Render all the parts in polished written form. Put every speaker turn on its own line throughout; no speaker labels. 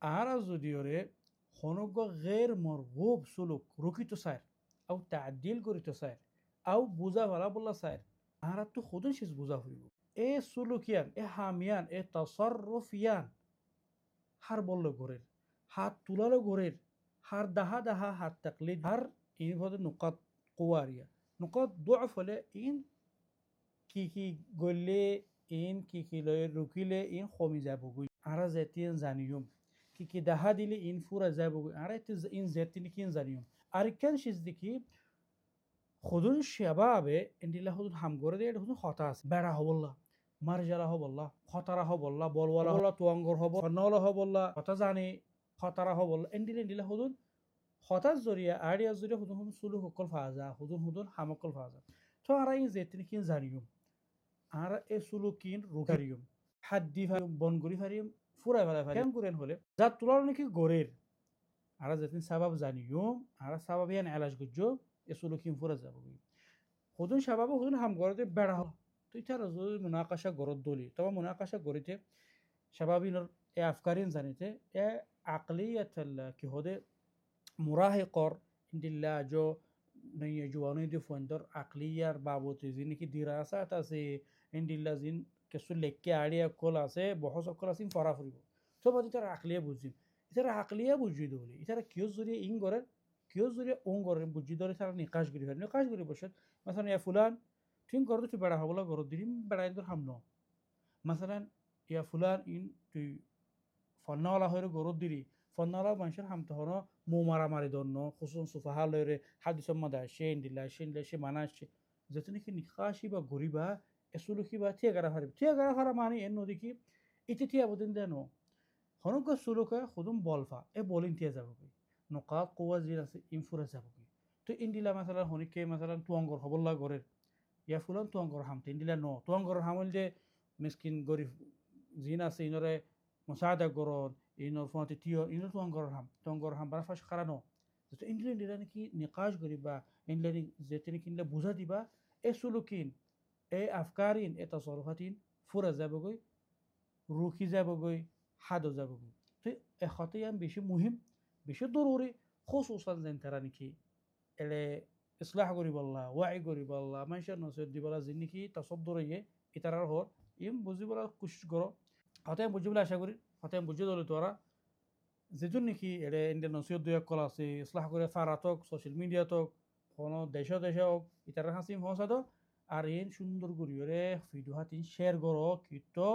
আরা যদি ওরে হনগ গের মরগুব সুলুক রুকিত সাইর আও তাদিল করিত সাইর আও বুঝা ভালা বললা সাইর আরা তো খুদন শেষ বুঝা হইব এ সুলুকিয়ান এ হামিয়ান এ তসররফিয়ান হার বলল গোরের হাত তুলালো গোরের হার দাহা দাহা হাত তাকলিদ হার ইন ভদে নুকাত কুয়ারিয়া নুকাত দুআফ হলে ইন কি গলে ইন কি লয় রুকিলে ইন কমি যাবগুই আরা যেতিন জানিয়ম কি দাহা দিলে ইন ফুরা যাবগুই আরা ইন যেতিন কিন জানিয়ম আর কেন শিজ দেখি খুদুন শাবাবে ইন্দিল্লা খুদুন হাম করে দে এটা খুদুন হতা আছে বেড়া হবল্লা মারজালা হবল্লা খতারা হবল্লা বলওয়ালা হবল্লা তুয়াঙ্গর হব নলা হবল্লা কথা জানি খতারা হবল্লা ইন্দিল্লা খুদুন হতার জরিয়া আড়িয়া জরিয়া হুদুন হুদুন সুলু সকল ফাজা হুদুন হামকল ফাজা তো আরা ইন যেতিন কিন জানিয়ম আর এ সুলু কিন রুকারিয়ম হাদ্দি ফারিয়ম বনগুরি ফারিয়ম ফুরাই ফেলা ফারিয়ম করেন হলে যার তুলার নাকি গোরের আর যেতিন সাবাব জানিয়ম আর সাবাবিয়ান এলাজ গুজ্জো এ সুলু কিন ফুরা যাবো হুদুন সাবাব হুদুন হাম গরতে বেড়া হল তুই তার মুনাকাশা গরত দলি তবে মুনাকাশা গরিতে সাবাবিনর এ আফকারিন জানিতে এ আকলিয়াত কি হদে মুরাহিকর ইন্দিল্লা জো নয় জওয়ানি দি ফন্দর আকলিয়ার বাবতে জিন কি দিরাসাত আছে ইন্দিল্লা জিন কিছু লেখকে আড়িয়া কল আছে বহস কল আছে ফরা ফুরিব সব তার আকলিয়া বুঝিম ইতারা আকলিয়া বুঝি দলি ইতারা কিয় জরিয়ে ইং গরের কিয় জরিয়ে ওং গরের বুঝি ধরে তারা নিকাশ করি ফেলে নিকাশ করি বসে মাসান ইয়া ফুলান ঠিক করতে তুই বেড়া হবলা গরত দিম বেড়াই তোর হামন মাসালান ইয়া ফুলান ইন তুই ফন্নাওয়ালা হয়ে গরত দিলি ফন্নাওয়ালা মানুষের হামতে হন মৌ মারামারি দন্য খুসুন সুফাহা লয়রে হাদি সম্মাদা সে ইন্দিল্লা সে মানা আসছে যেতে নাকি নিকাশি বা গরিবা এসুলুকি বা থিয়াগারা ফারিব থিয়াগারা ফারা মানে এর নদী কি ইতি থিয়া বদিন দেন হনক সুলুকা খুদুম বলফা এ বলিন থিয়া যাব কি নকাত কোয়া জির আছে ইনফুরা যাব কি তো ইন্দিলা মাসালা হনিকে মাসালা তুয়াঙ্গর হবল্লা গরের ইয়া ফুলান তুয়াঙ্গর হামতে ইন্দিলা তুয়াঙ্গর হামল যে মিসকিন গরিব জিন আছে ইনরে মুসাদা গরর ইনর ফোনাতে টিও ইনর তুয়াঙ্গর হাম বারা ফাশ খারানো তো ইন্দিলা নাকি নিকাশ গরিবা ইন্দিলা যেতে নাকি ইন্দিলা বুঝা দিবা এ সুলুকিন এ আফকারিন এ তসরফাতিন ফুরা যাবগৈ রুখি যাবগৈ হাদো যাবগৈ তো এখতেই বেশি মুহিম বেশি জরুরি খুসুসান যেন তারা নাকি এলে ইসলাহ করি বললা ওয়াই করি বললা মানুষের নসিহত দিবলা যে নাকি তসদ্দর ইয়ে ইতারার হর ইম বুঝিবলা কোশিশ করো হতে আমি বুঝিবলে আশা করি হতে আমি বুঝিয়ে দিলে তোরা যেজন নাকি এলে ইন্ডিয়ান নসিহত দুই কল আছে ইসলাহ করে ফারাতক সোশ্যাল মিডিয়াতক কোনো দেশে হোক ইতারার হাসিম পৌঁছাদ আর এন সুন্দর করি রে ভিডিও হাতিন শেয়ার করো কিন্তু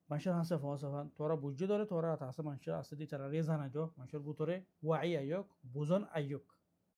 মানুষের হাসে ফসাফান তোরা বুঝিয়ে ধরে তোরা আছে মানুষের আছে দি তারা রে জানাই দো মানুষের ভিতরে ওয়াই আয়োগ বুঝন আয়োগ